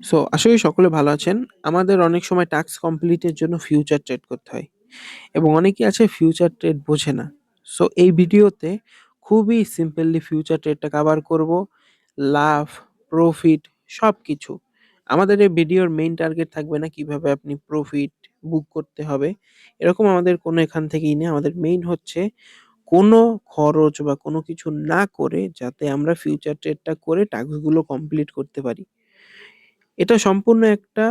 So আশা করি সকলে ভালো আছেন। আমাদের অনেক সময় টাস্ক কমপ্লিটের জন্য ফিউচার ট্রেড করতে হয় এবং অনেকেই আছে ফিউচার ট্রেড বোঝে না। সো এই ভিডিওতে খুবই সিম্পলি ফিউচার ট্রেডটা কভার করব। লাভ, প্রফিট সবকিছু। আমাদের এই ভিডিওর মেইন টার্গেট থাকবে না কিভাবে আপনি প্রফিট বুক করতে হবে। এরকম আমাদের কোনো এখান থেকেই নেই। আমাদের মেইন হচ্ছে কোনো খরচ বা কোনো কিছু না করে যাতে আমরা ফিউচার ট্রেডটা করে টাস্কগুলো কমপ্লিট করতে পারি। এটা সম্পূর্ণ একটা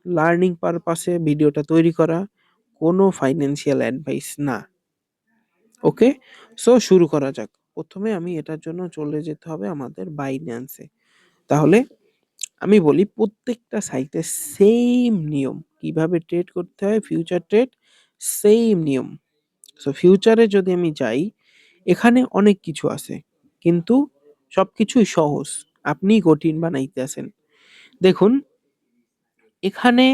লার্নিং পারপাসে ভিডিওটা তৈরি করা, কোনো ফাইন্যান্সিয়াল অ্যাডভাইস না। ওকে? সো শুরু করা যাক। ১ম এ আমি এটার জন্য চলে যেতে হবে আমাদের বাইন্যান্সে। তাহলে আমি বলি প্রত্যেকটা সাইটে সেইম নিয়ম। কিভাবে ট্রেড করতে হয় ফিউচার ট্রেড, সেইম নিয়ম। সো ফিউচারে যদি আমি যাই, এখানে অনেক কিছু আছে। কিন্তু সবকিছুই সহজ। আপনিই কঠিন বানাইতেছেন। দেখুন, এখানে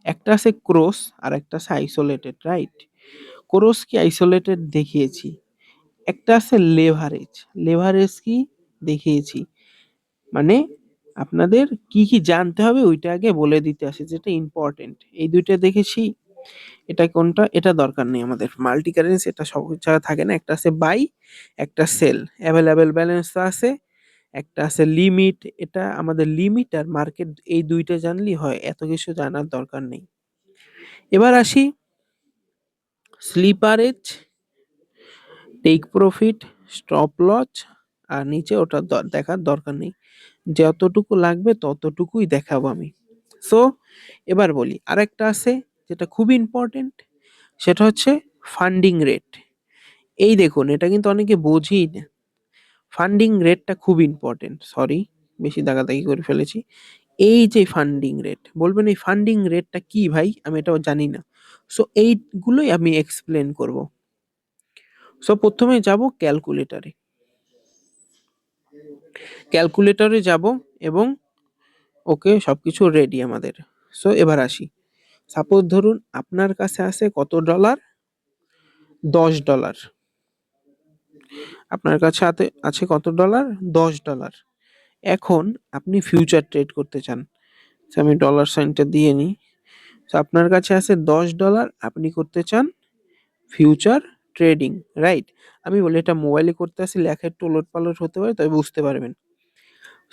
একটা আছে ক্রস আর একটা আছে আইসোলেটেড, রাইট? ক্রস কি আইসোলেটেড দেখিয়েছি। একটা আছে লেভারেজ। লেভারেজ কি দেখিয়েছি। মানে আপনাদের কি কি জানতে হবে ওইটা আগে বলে দিতে আসে যেটা ইম্পর্টেন্ট। এই দুইটা দেখেছি। এটা কোনটা? এটা দরকার নেই আমাদের। মাল্টি কারেন্সি এটা সব জায়গায় থাকে না। একটা আছে বাই, একটা সেল। অ্যাভেলেবেল ব্যালেন্স তো আছে। একটা আছে লিমিট। এটা আমাদের লিমিট আর মার্কেট এই দুইটা জানলেই হয়। এত কিছু জানার দরকার নেই। এবার আসি স্লিপারেজ, টেক প্রফিট, স্টপ লস আর নিচে ওটা দেখার দরকার নেই। যতটুকু লাগবে ততটুকুই দেখাবো আমি। সো এবার বলি আরেকটা আছে যেটা খুবই ইম্পর্টেন্ট, সেটা হচ্ছে ফান্ডিং রেট। এই দেখুন এটা কিন্তু অনেকে বোঝেই না। ফান্ডিং রেটটা খুব ইম্পর্টেন্ট। সরি, বেশি দাগাদাগি করে ফেলেছি। এই যে ফান্ডিং রেট, বলবেন এই ফান্ডিং রেটটা কি ভাই? আমি এটাও জানি না। সো এইগুলোই আমি এক্সপ্লেন করব। সো ১ম এ যাব ক্যালকুলেটরে। ক্যালকুলেটরে যাব এবং ওকে সবকিছু রেডি আমাদের। সো এবার আসি। সাপোজ ধরুন আপনার কাছে আছে কত ডলার? $10। আপনার কাছে আছে কত ডলার? $10। এখন আপনি ফিউচার ট্রেড করতে চান। সো আমি ডলার সাইনটা দিয়ে নিই। সো আপনার কাছে আছে $10, আপনি করতে চান ফিউচার ট্রেডিং, রাইট? আমি বলি এটা মোবাইলে করতে আসি, লেখা একটু ওলটপালট হতে পারে, তবে বুঝতে পারবেন।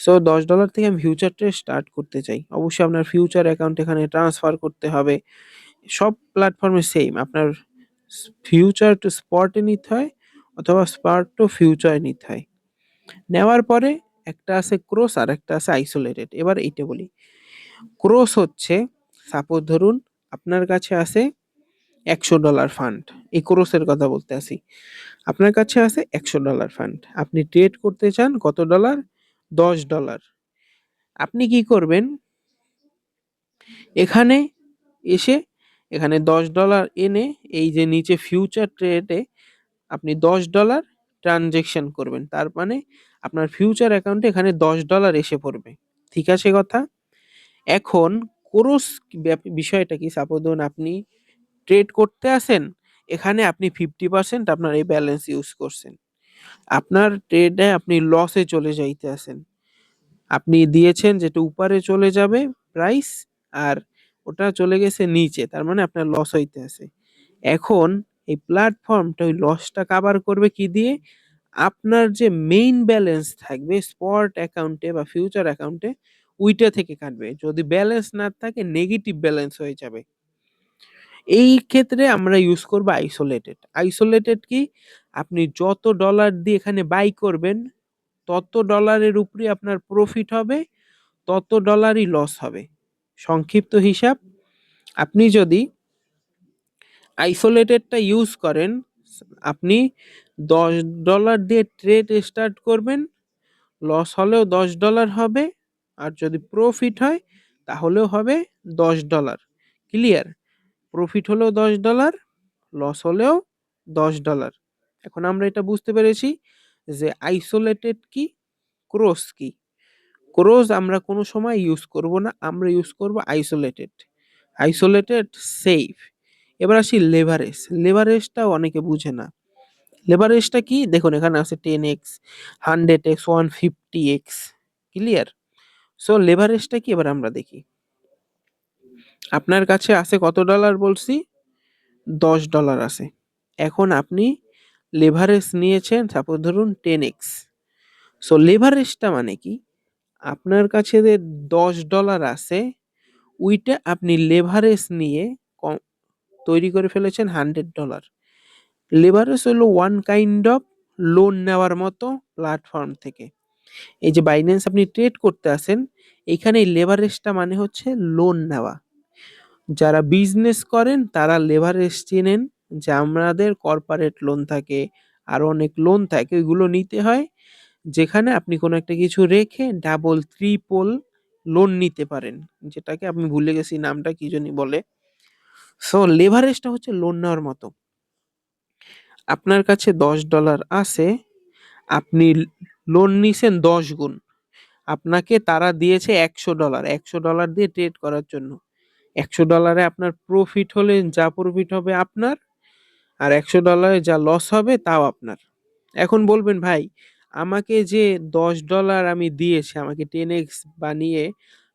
সো $10 থেকে আমি ফিউচার ট্রেড স্টার্ট করতে চাই। অবশ্যই আপনার ফিউচার অ্যাকাউন্ট এখানে ট্রান্সফার করতে হবে। সব প্ল্যাটফর্মে সেইম। আপনার ফিউচার টু স্পটে নিতে হয় অথবা স্পট টু ফিউচারে নিতে হয়। নেওয়ার পরে একটা আছে ক্রস আর একটা আছে আইসোলেটেড। এবার এইটা বলি। ক্রস হচ্ছে সাপোজ ধরুন আপনার কাছে আছে $100 ফান্ড। এই ক্রসের কথা বলতে আসি। আপনার কাছে আছে $100 ফান্ড। আপনি ট্রেড করতে চান কত ডলার? $10। আপনি কি করবেন? এখানে এসে এখানে $10 এনে এই যে নিচে ফিউচার ট্রেডে আপনি $10 ট্রানজেকশন করবেন। তার মানে আপনার ফিউচার অ্যাকাউন্টে এখানে $10 এসে পড়বে। ঠিক আছে কথা? এখন ক্রস বিষয়টা কি? সাপোজ ধরুন আপনি ট্রেড করতে আসেন, এখানে আপনি 50% আপনার এই ব্যালেন্স ইউজ করছেন। আপনার ট্রেডে আপনি লসে চলে যাইতে আছেন। আপনি দিয়েছেন যেটা উপরে চলে যাবে প্রাইস, আর ওটা চলে গেছে নিচে। তার মানে আপনার লস হইতে আছে। এখন এই প্ল্যাটফর্মটা ওই লসটা কভার করবে কি দিয়ে? আপনার যে মেইন ব্যালেন্স থাকবে স্পট অ্যাকাউন্টে বা ফিউচার অ্যাকাউন্টে, ওইটা থেকে কাটবে। যদি ব্যালেন্স না থাকে নেগেটিভ ব্যালেন্স হয়ে যাবে। এই ক্ষেত্রে আমরা ইউজ করব আইসোলেটেড। আইসোলেটেড কি? আপনি যত ডলার দিয়ে এখানে বাই করবেন, তত ডলারের উপরে আপনার প্রফিট হবে, তত ডলারই লস হবে। সংক্ষিপ্ত হিসাব, আপনি যদি আইসোলেটেডটা ইউজ করেন, আপনি $10 দিয়ে ট্রেড স্টার্ট করবেন, লস হলেও $10 হবে, আর যদি প্রফিট হয় তাহলেও হবে $10। ক্লিয়ার? প্রফিট হলেও $10, লস হলেও $10। এখন আমরা এটা বুঝতে পেরেছি যে আইসোলেটেড কি, ক্রস কি। ক্রস আমরা কোনো সময় ইউজ করব না, আমরা ইউজ করব আইসোলেটেড। Isolated safe. এবার আসি লেভারেজ। লেভারেজটাও অনেকে বুঝে না। লেভারেজটা কি? দেখুন এখানে আছে 10x, 100x, 150x। Clear? So লেভারেজটা কি এবার আমরা দেখি। আপনার কাছে আছে কত ডলার বলছি? $10 আছে। এখন আপনি লেভারেজ নিয়েছেন সাপোজ ধরুন 10x। সো লেভারেজটা মানে কি? আপনার কাছে যে $10 আছে ওইটা আপনি লেভারেজ নিয়ে তৈরি করে ফেলেছেন $100। লেভারেজ হলো ওয়ান কাইন্ড অফ লোন নেওয়ার মতো প্ল্যাটফর্ম থেকে। এই যে বাইন্যান্স আপনি ট্রেড করতে আসেন, এখানে লেভারেজটা মানে হচ্ছে লোন নেওয়া। যারা বিজনেস করেন তারা লেভারেজ চেনেন, যে আমাদের কর্পোরেট লোন থাকে, আরো অনেক লোন থাকে, ওইগুলো নিতে হয় যেখানে আপনি কোনো একটা কিছু রেখে ডাবল ট্রিপল লোন নিতে পারেন, যেটাকে আমি ভুলে গেছি নামটা কি জানি বলে। সো লেভারেজটা হচ্ছে লোন নেওয়ার মতো। আপনার কাছে $10 আছে, আপনি লোন নিছেন 10 গুণ, আপনাকে তারা দিয়েছে $100, $100 দিয়ে ট্রেড করার জন্য। $100 আপনার প্রফিট হলে যা প্রফিট হবে আপনার, আর $100 যা লস হবে তাও আপনার। এখন বলবেন ভাই, আমাকে যে $10 আমি দিয়েছে, আমাকে 10x বানিয়ে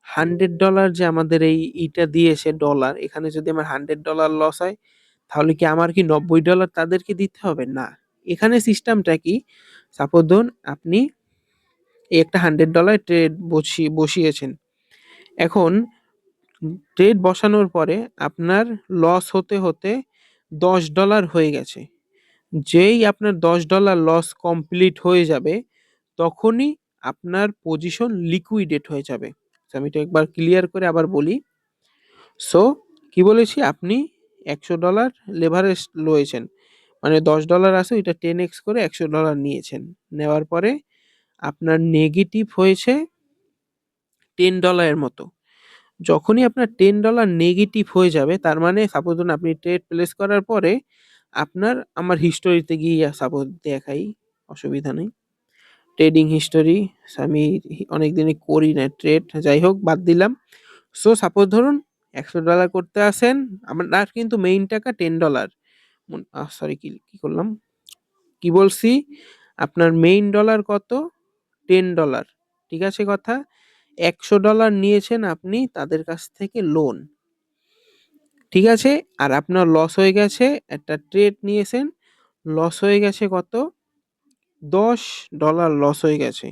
$100 যে আমাদের এইটা দিয়েছে ডলার, এখানে যদি আমার $100 লস হয়, তাহলে কি আমার কি $90 তাদেরকে দিতে হবে? না। এখানে সিস্টেমটা কি? সাপোজ ধরুন আপনি এই একটা $100 ট্রেড বসিয়েছেন। এখন ট্রেড বসানোর পরে আপনার লস হতে হতে $10 হয়ে গেছে। যেই আপনার $10 লস কমপ্লিট হয়ে যাবে, তখনই আপনার পজিশন লিকুইডেট হয়ে যাবে। তো আমি এটা একবার ক্লিয়ার করে আবার বলি। সো কি বলেছি, আপনি $100 লেভারেজ রয়েছেন, মানে $10 আছে, ওইটা 10x করে $100 নিয়েছেন। নেওয়ার পরে আপনার নেগেটিভ হয়েছে $10 এর মতো। যখনই আপনার $10 নেগেটিভ হয়ে যাবে, তার মানে সাপোজ ধরুন আপনি ট্রেড প্লেস করার পরে আপনার, আমার হিস্টোরিতে গিয়ে সাপোজ দেখাই, অসুবিধা নেই। ট্রেডিং হিস্টোরি, আমি অনেকদিনই করি না ট্রেড, যাই হোক বাদ দিলাম। সো সাপোজ ধরুন $100 করতে আসেন, আপনার কিন্তু মেইন টাকা $10। সরি, কি কি করলাম, কি বলছি, আপনার মেইন ডলার কত? $10। ঠিক আছে কথা। $100 নিয়েছেন আপনি তাদের কাছ থেকে লোন, ঠিক আছে। আর আপনার লস হয়ে গেছে, একটা ট্রেড নিয়েছেন, লস হয়ে গেছে কত? $10 লস হয়ে গেছে।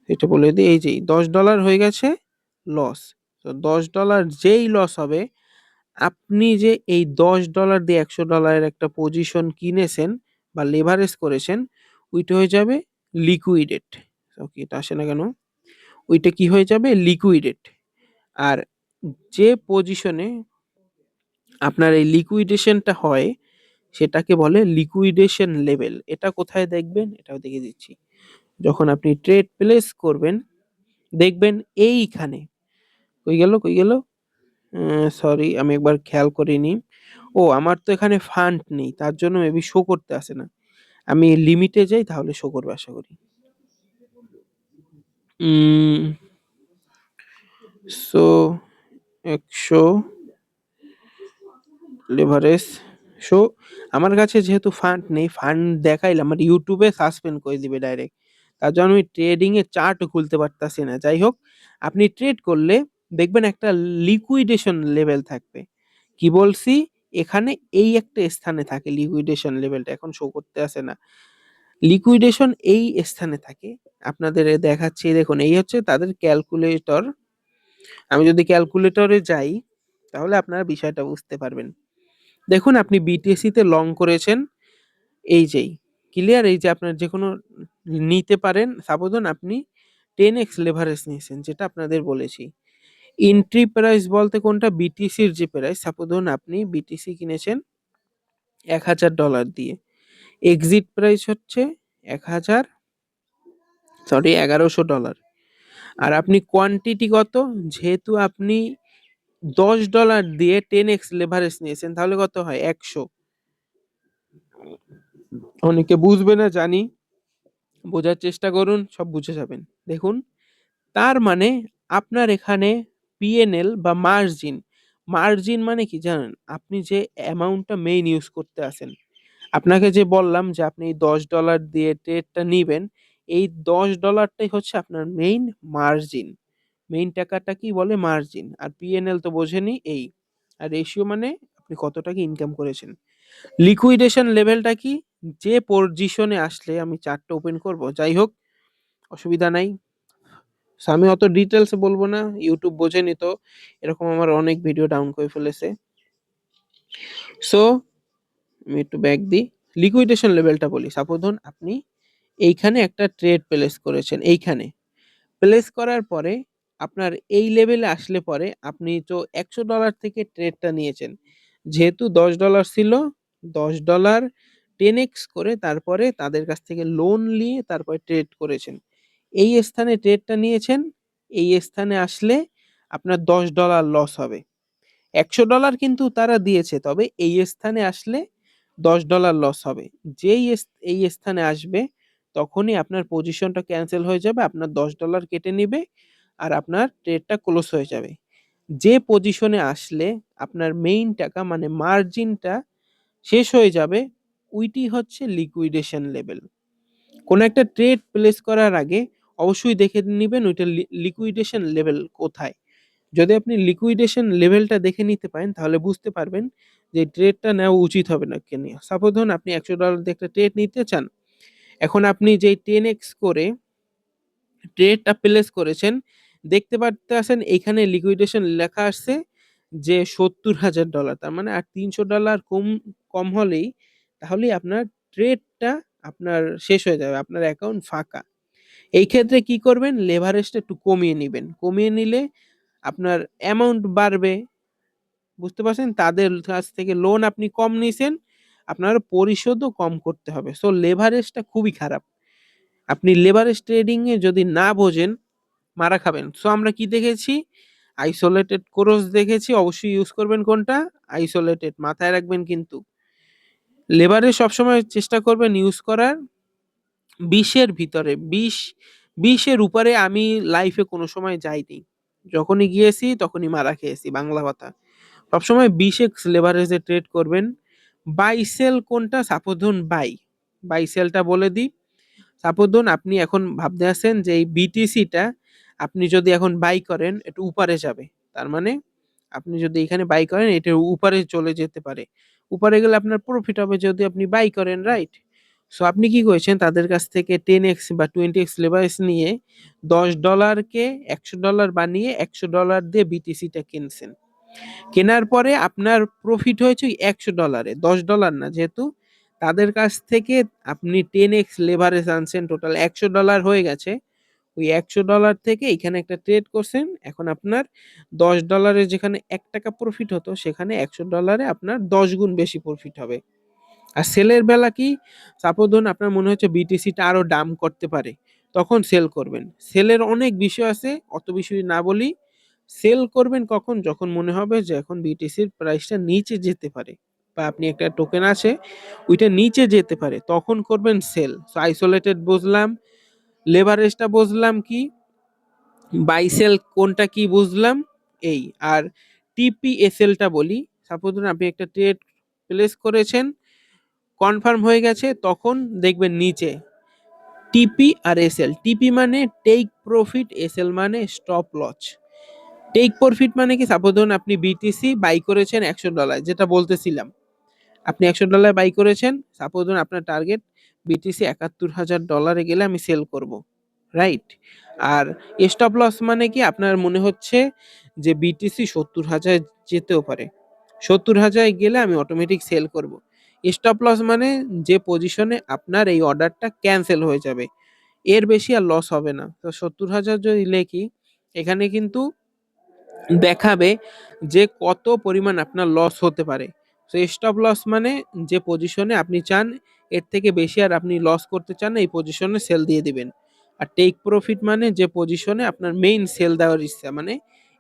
এটা বলে দিই, এই যে $10 হয়ে গেছে লস। তো $10 যেই লস হবে, আপনি যে এই $10 দিয়ে $100 একটা পজিশন কিনেছেন বা লেভারেজ করেছেন, ওইটা হয়ে যাবে লিকুইডেট। ওকে, এটা আসে না কেন? ওইটা কি হয়ে যাবে? লিকুইডেট। আর যে পজিশনে আপনার এই লিকুইডেশনটা হয়, সেটাকে বলে লিকুইডেশন লেভেল। এটা কোথায় দেখবেন? এটাও দেখিয়ে দিচ্ছি। যখন আপনি ট্রেড প্লেস করবেন, দেখবেন এইখানে, কই গেল কই গেল, সরি আমি একবার খেয়াল করিনি। ও, আমার তো এখানে ফান্ড নেই, তার জন্য মেবি শো করতে আসে না। আমি লিমিটে যাই, তাহলে শো করবে আশা করি। সো 100 লেভারেজ শো, আমার কাছে যেহেতু ফান্ড নেই, ফান্ড দেখাইলে আমার ইউটিউবে সাসপেন্ড করে দিবে ডাইরেক্ট। তার জন্য আমি ট্রেডিং এর চার্টও খুলতে পারতাছি না। যাই হোক, আপনি ট্রেড করলে দেখবেন একটা লিকুইডেশন লেভেল থাকবে। কি বলছি, এখানে এই একটা স্থানে থাকে লিকুইডেশন লেভেলটা, এখন শো করতে আসে না। লিকুইডেশন এই স্থানে থাকে, আপনাদের দেখাচ্ছি, দেখুন এই হচ্ছে তাদের ক্যালকুলেটর। আমি যদি ক্যালকুলেটরে যাই, তাহলে আপনারা বিষয়টা বুঝতে পারবেন। দেখুন আপনি বিটিসি তে লং করেছেন, এই যেই ক্লিয়ার, এই যে আপনার যে কোনো নিতে পারেন। সাপোজ আপনি 10x লেভারেজ নিয়েছেন, যেটা আপনাদের বলেছি। এন্ট্রি প্রাইস বলতে কোনটা? বিটিসির যে প্রাইস, সাপোজ আপনি বিটিসি কিনেছেন $1000 দিয়ে, এক্সিট প্রাইস হচ্ছে 1000, সরি $1100। আর আপনি কোয়ান্টিটি কত? যেহেতু আপনি $10 দিয়ে 10x লেভারেজ নিয়েছেন, তাহলে কত হয়? 100। অনেকে বুঝবে না জানি, বোঝার চেষ্টা করুন, সব বুঝে যাবেন। দেখুন, তার মানে আপনার এখানে পিএনএল বা মার্জিন, মার্জিন মানে কি জানেন? আপনি যে অ্যামাউন্টটা মেইন ইউজ করতে আসেন, আপনাকে যে বললাম যে আপনি $10 দিয়ে ট্রেডটা নিবেন, এই $10টাই হচ্ছে আপনার মেইন মার্জিন। মেইন টাকাটা কি বলে মার্জিন, আর পিএনএল তো বোঝেনই এই, আর রেশিও মানে আপনি কত টাকা ইনকাম করেছেন। লিকুইডেশন লেভেলটা কি, যে পজিশনে আসলে আমি চার্টটা ওপেন করব, যাই হোক অসুবিধা নাই। So, আমি অত ডিটেলস বলবো না, ইউটিউব বোঝেনি তো, এরকম আমার অনেক ভিডিও ডাউন করে ফেলেছে। সো আমি একটু ব্যাক দিই, লিকুইডেশন লেভেলটা বলি। সাপোজ ধরুন আপনি এইখানে একটা ট্রেড প্লেস করেছেন, এইখানে প্লেস করার পরে আপনার এই লেভেলে আসলে পরে আপনি তো $100 থেকে ট্রেডটা নিয়েছেন, যেহেতু $10 ছিল, $10 10x করে তারপরে তাদের কাছ থেকে লোন নিয়ে তারপরে ট্রেড করেছেন, এই স্থানে ট্রেডটা নিয়েছেন, এই স্থানে আসলে আপনার $10 লস হবে। $100 কিন্তু তারা দিয়েছে, তবে এই স্থানে আসলে $10 লস হবে। যেই এই স্থানে আসবে তখনই আপনার পজিশনটা ক্যান্সেল হয়ে যাবে, আপনার $10 কেটে নিবে আর আপনার ট্রেডটা ক্লোজ হয়ে যাবে। যে পজিশনে আসলে আপনার মেইন টাকা মানে মার্জিনটা শেষ হয়ে যাবে, ওইটি হচ্ছে লিকুইডেশন লেভেল। কোনো একটা ট্রেড প্লেস করার আগে অবশ্যই দেখে নিবেন ওইটা লিকুইডেশন লেভেল কোথায়। যদি আপনি লিকুইডেশন লেভেলটা দেখে নিতে পারেন তাহলে বুঝতে পারবেন যে ট্রেডটা নেওয়া উচিত হবে না কেন। সাপোজ ধরুন আপনি $100 দিয়ে একটা ট্রেড নিতে চান, এখন আপনি যেই 10x করে ট্রেডটা প্লেস করেছেন, দেখতে পারতেছেন এইখানে লিকুইডেশন লেখা আসছে যে $70,000, তার মানে আর $300 কম কম হলেই তাহলেই আপনার ট্রেডটা আপনার শেষ হয়ে যাবে, আপনার অ্যাকাউন্ট ফাঁকা। এই ক্ষেত্রে কি করবেন, লেভারেজটা একটু কমিয়ে নিবেন, কমিয়ে নিলে আপনার অ্যামাউন্ট বাড়বে, বুঝতে পারছেন? তাদের কাছ থেকে লোন আপনি কম নিছেন, আপনার পরিশোধও কম করতে হবে। সো লেভারেজটা খুবই খারাপ। আপনি লেভারেজ ট্রেডিং এ যদি না বোঝেন মারা খাবেন। সো আমরা কি দেখেছি, আইসোলেটেড ক্রস দেখেছি, অবশ্যই ইউজ করবেন কোনটা, আইসোলেটেড, মাথায় রাখবেন কিন্তু। লেভারেজ সবসময় চেষ্টা করবেন ইউজ করার 20-এর ভিতরে, 20-এর উপরে আমি লাইফে কোনো সময় যাইনি, যখনই গিয়েছি তখনই মারা খেয়েছি, বাংলা কথা। সবসময় 20x লেভারেজে ট্রেড করবেন। বাই সেল কোনটা, সাপোজ ধরুন বাই সেলটা বলে দিই। সাপোজ ধরুন আপনি এখন ভাবতে আছেন যে এই বিটিসিটা আপনি যদি এখন বাই করেন একটু উপরে যাবে, তার মানে আপনি যদি এখানে বাই করেন এটা উপরে চলে যেতে পারে, উপরে গেলে আপনার প্রফিট হবে যদি আপনি বাই করেন, রাইট? সো আপনি কি করেছেন, তাদের কাছ থেকে 10x বা 20x লেভারেজ নিয়ে $10কে $100 বানিয়ে $100 দিয়ে বিটিসিটা কিনছেন। কেনার পরে আপনার প্রফিট হয়েছে ওই $100, $10 না, যেহেতু তাদের কাছ থেকে আপনি 10x লেভারেজ আনছেন, টোটাল $100 হয়ে গেছে। ওই $100 থেকে এখানে একটা ট্রেড করছেন, এখন আপনার $10 যেখানে $1 প্রফিট হতো সেখানে $100 আপনার 10 গুণ বেশি প্রফিট হবে। আর সেলের বেলা কি, সাপোজ ধরুন আপনার মনে হচ্ছে বিটিসিটা আরো ডাম্প করতে পারে, তখন সেল করবেন। সেলের অনেক বিষয় আছে, অত বিষয় না বলি। সেল করবেন কখন, যখন মনে হবে যে এখন বিটিসির প্রাইসটা নিচে যেতে পারে, বা আপনি একটা টোকেন আছে ওইটা নিচে যেতে পারে, তখন করবেন সেল। সো আইসোলেটেড বুঝলাম, লেভারেজটা বুঝলাম কি, বাই সেল কোনটা কি বুঝলাম এই। আর টিপিএসএলটা বলি, সাপোজ ধরুন আপনি একটা ট্রেড প্লেস করেছেন, কনফার্ম হয়ে গেছে, তখন দেখবেন নিচে টিপি আর এসএল। টিপি মানে টেক প্রফিট, এসএল মানে স্টপ লস। টেক প্রফিট মানে কি, সাপোজ ধরুন আপনি বিটিসি বাই করেছেন $100, যেটা বলতেছিলাম, আপনি $100 বাই করেছেন, সাপোজ ধরুন আপনার টার্গেট বিটিসি $71,000 গেলে আমি সেল করব, রাইট? আর স্টপ লস মানে কি, আপনার মনে হচ্ছে যে বিটিসি 70,000 যেতেও পারে, 70,000 গেলে আমি অটোমেটিক সেল করব। স্টপ লস মানে যে পজিশনে আপনার এই অর্ডারটা ক্যান্সেল হয়ে যাবে, এর বেশি আর লস হবে না। তো 70,000 যদি লেখি, এখানে কিন্তু দেখাবে যে কত পরিমাণ আপনার লস হতে পারে। তো স্টপ লস মানে যে পজিশনে আপনি চান এর থেকে বেশি আর আপনি লস করতে চান না, এই পজিশনে সেল দিয়ে দিবেন। আর টেক প্রফিট মানে যে পজিশনে আপনার মেইন সেল দেওয়ার ইচ্ছা, মানে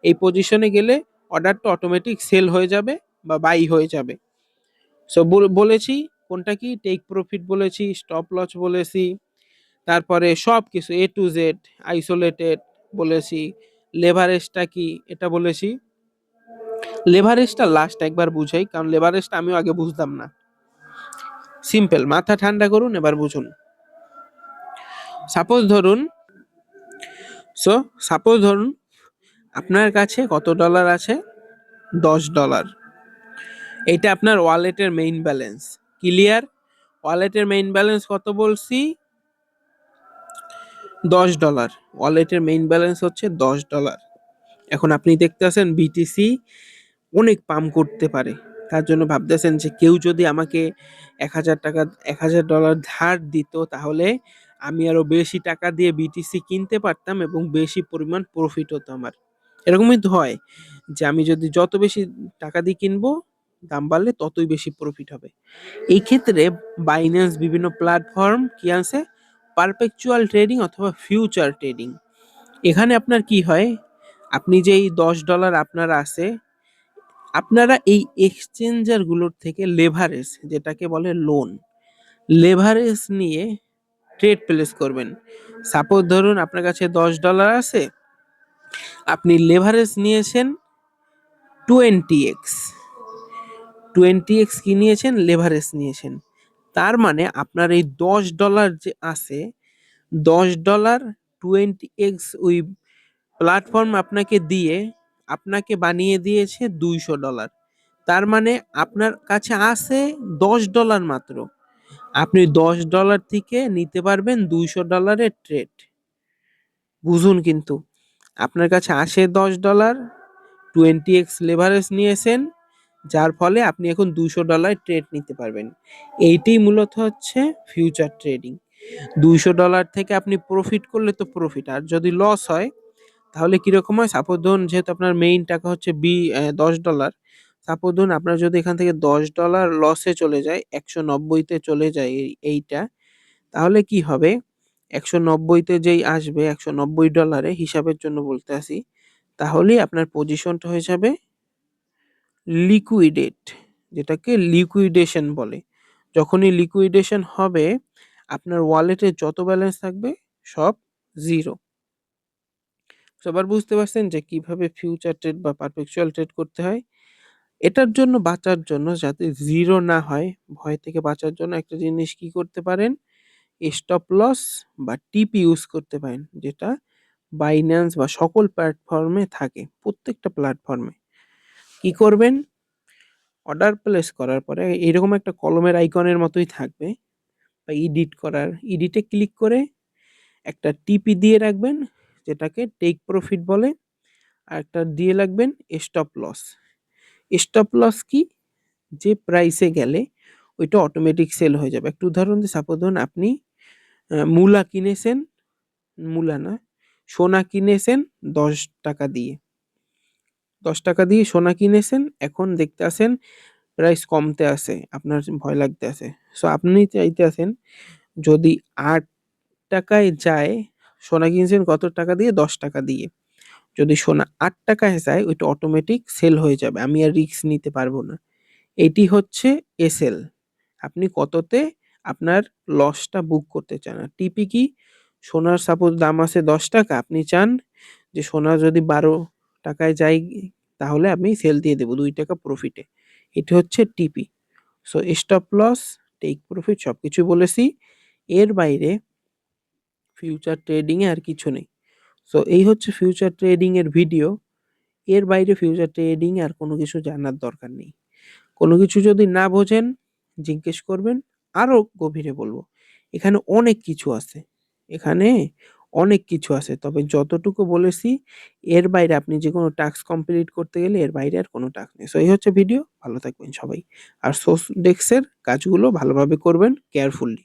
এই পজিশনে গেলে অর্ডারটা অটোমেটিক সেল হয়ে যাবে বা বাই হয়ে যাবে। সো বলেছি কোনটা কি, টেক প্রফিট বলেছি, স্টপ লস বলেছি, তারপরে সব কিছু এ টু জেড, আইসোলেটেড বলেছি, লেভারেজটা কি এটা বলেছি। লেভারেজটা লাস্ট একবার বুঝাই, কারণ লেভারেজটা আমিও আগে বুঝতাম না। সিম্পল, মাথা ঠান্ডা করুন, এবার বুঝুন। সাপোজ ধরুন সো সাপোজ ধরুন আপনার কাছে কত ডলার আছে? $10। এইটা আপনার ওয়ালেটের মেইন ব্যালেন্স। ক্লিয়ার? ওয়ালেটের মেইন ব্যালেন্স কত বলছি? $10। ওয়ালেটের মেইন ব্যালেন্স হচ্ছে $10। এখন আপনি দেখতেছেন বিটিসি অনেক পাম্প করতে পারে। তার জন্য ভাবতেছেন যে কেউ যদি আমাকে $1000 $1000 ধার দিত, তাহলে আমি আরো বেশি টাকা দিয়ে বিটিসি কিনতে পারতাম এবং বেশি পরিমাণ প্রফিট হতো আমার। এরকমই তো হয় যে আমি যদি যত বেশি টাকা দিয়ে কিনবো, দাম বাড়লে ততই বেশি প্রফিট হবে। এই ক্ষেত্রে বাইন্যান্স বিভিন্ন প্ল্যাটফর্ম কি আছে? পারপেচুয়াল ট্রেডিং অথবা ফিউচার ট্রেডিং। এখানে আপনার কি হয়? আপনি যে এই $10 আপনার আছে, আপনারা এই এক্সচেঞ্জার গুলোর থেকে লেভারেজ, যেটাকে বলে লোন, লেভারেজ নিয়ে ট্রেড প্লেস করবেন। সাপোজ ধরুন আপনার কাছে $10 আছে, আপনি লেভারেজ নিয়েছেন 20x। 20x কি নিয়েছেন? লেভারেজ নিয়েছেন। তার মানে আপনার এই $10 যে আছে, $10 20x ওই প্ল্যাটফর্ম আপনাকে দিয়ে আপনাকে বানিয়ে দিয়েছে $200। তার মানে আপনার কাছে আছে $10 মাত্র। আপনি $10 থেকে নিতে পারবেন $200 ট্রেড। বুঝুন কিন্তু, আপনার কাছে আসে $10, 20x লেভারেজ নিয়েছেন, যার ফলে আপনি এখন $200 ট্রেড নিতে পারবেন। এইটাই মূলত হচ্ছে ফিউচার ট্রেডিং। $200 থেকে আপনি প্রফিট করলে তো প্রফিট, আর যদি লস হয় তাহলে কিরকম হয়? সাপোজ ধরুন যেহেতু আপনার মেইন টাকা হচ্ছে $10, সাপোজ ধরুন আপনার যদি এখান থেকে $10 লসে চলে যায়, 190-তে চলে যায় এইটা, তাহলে কি হবে? 190-তে যেই আসবে, $190 হিসাবের জন্য বলতে আসি, তাহলেই আপনার পজিশনটা হয়ে যাবে লিকুইডেট, যেটাকে লিকুইডেশন বলে। যখনই লিকুইডেশন হবে, আপনার ওয়ালেটে যত ব্যালেন্স থাকবে সব জিরো। সবার বুঝতে পারছেন যে কিভাবে ফিউচার ট্রেড বা পারপেচুয়াল ট্রেড করতে হয়? এটার জন্য বাঁচার জন্য, যাতে জিরো না হয়, ভয় থেকে বাঁচার জন্য একটা জিনিস কি করতে পারেন? স্টপ লস বা টিপি ইউজ করতে পারেন, যেটা বাইন্যান্স বা সকল প্ল্যাটফর্মে থাকে, প্রত্যেকটা প্ল্যাটফর্মে। কি করবেন? অর্ডার প্লেস করার পরে এরকম একটা কলমের আইকনের মতোই থাকবে, বা এডিটে ক্লিক করে একটা টিপি দিয়ে রাখবেন, যেটাকে টেক প্রফিট বলে, আর একটা দিয়ে রাখবেন স্টপ লস। স্টপ লস কি? যে প্রাইসে গেলে ওইটা অটোমেটিক সেল হয়ে যাবে। একটু উদাহরণ দিই, সাপোজ ধরুন আপনি মূলা কিনেছেন, মূলা না, সোনা কিনেছেন $10 দিয়ে। $10 দিয়ে সোনা কিনেছেন, এখন দেখতে আছেন প্রাইস কমতে আছে, আপনার ভয় লাগতে আছে। সো আপনি চাইতে আছেন যদি $8 যায়, সোনা কিনছেন কত টাকা দিয়ে? $10 দিয়ে। যদি সোনা $8 যায়, ওইটা অটোমেটিক সেল হয়ে যাবে, আমি আর রিস্ক নিতে পারবো না। এটি হচ্ছে এসএল। আপনি কততে আপনার লসটা বুক করতে চান। আর টিপি কি? সোনার সাপোজ দাম আছে $10, আপনি চান যে সোনা যদি $12 যায়, তাহলে আমি সেল দিয়ে দেবো $2 প্রফিটে। এটি হচ্ছে TP. So stop loss, take profit সবকিছু বলেছি। এর বাইরে ফিউচার ট্রেডিং এ আর কিছু নেই। সো এই হচ্ছে ফিউচার ট্রেডিং এর ভিডিও। এর বাইরে ফিউচার ট্রেডিং আর কোনো কিছু জানার দরকার নেই। কোনো কিছু যদি না বোঝেন, জিজ্ঞেস করবেন, আরো গভীরে বলবো। এখানে অনেক কিছু আছে, এখানে অনেক কিছু আছে, তবে যতটুকু বলেছি এর বাইরে আপনি যে কোনো টাস্ক কমপ্লিট করতে গেলে এর বাইরে আর কোনো টাস্ক নেই। সো এই হচ্ছে ভিডিও। ভালো থাকবেন সবাই, আর সোর্স ডেস্কের কাজগুলো ভালোভাবে করবেন, কেয়ারফুলি।